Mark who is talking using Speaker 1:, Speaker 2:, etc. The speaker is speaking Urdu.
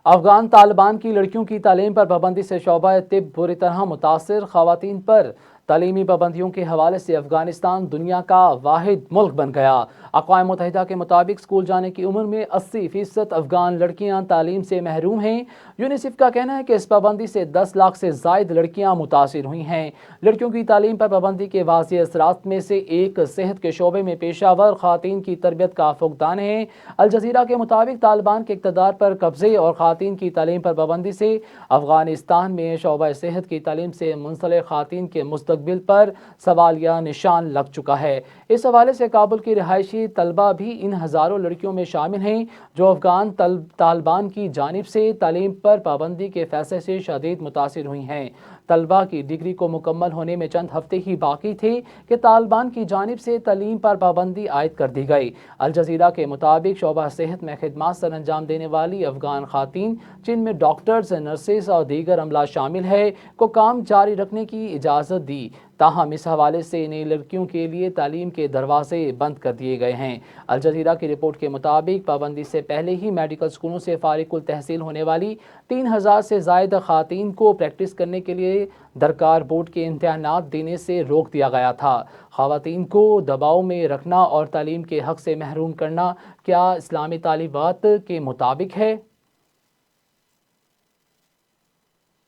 Speaker 1: افغان طالبان کی لڑکیوں کی تعلیم پر پابندی سے شعبہ طب بری طرح متاثر، خواتین پر تعلیمی پابندیوں کے حوالے سے افغانستان دنیا کا واحد ملک بن گیا۔ اقوام متحدہ کے مطابق اسکول جانے کی عمر میں 80% افغان لڑکیاں تعلیم سے محروم ہیں۔ یونیسیف کا کہنا ہے کہ اس پابندی سے 10 لاکھ سے زائد لڑکیاں متاثر ہوئی ہیں۔ لڑکیوں کی تعلیم پر پابندی کے واضح اثرات میں سے ایک صحت کے شعبے میں پیشہ ور خواتین کی تربیت کا فقدان ہے۔ الجزیرہ کے مطابق طالبان کے اقتدار پر قبضے اور خواتین کی تعلیم پر پابندی سے افغانستان میں شعبہ صحت کی تعلیم سے منسلک خواتین کے مستقبل پر سوالیہ نشان لگ چکا ہے۔ اس حوالے سے کابل کی رہائشی طلبہ بھی ان ہزاروں لڑکیوں میں شامل ہیں جو افغان طالبان کی جانب سے تعلیم پر پابندی کے فیصلے سے شدید متاثر ہوئی ہیں۔ طلبہ کی ڈگری کو مکمل ہونے میں چند ہفتے ہی باقی تھے کہ طالبان کی جانب سے تعلیم پر پابندی عائد کر دی گئی۔ الجزیرہ کے مطابق شعبہ صحت میں خدمات سر انجام دینے والی افغان خواتین، جن میں ڈاکٹرز، نرسز اور دیگر عملہ شامل ہے، کو کام جاری رکھنے کی اجازت دی، تاہم اس حوالے سے نئی لڑکیوں کے لیے تعلیم کے دروازے بند کر دیے گئے ہیں۔ الجزیرہ کی رپورٹ کے مطابق پابندی سے پہلے ہی میڈیکل اسکولوں سے فارغ التحصیل ہونے والی 3000 سے زائد خواتین کو پریکٹس کرنے کے لیے درکار بورڈ کے امتحانات دینے سے روک دیا گیا تھا۔ خواتین کو دباؤ میں رکھنا اور تعلیم کے حق سے محروم کرنا کیا اسلامی تعلیمات کے مطابق ہے؟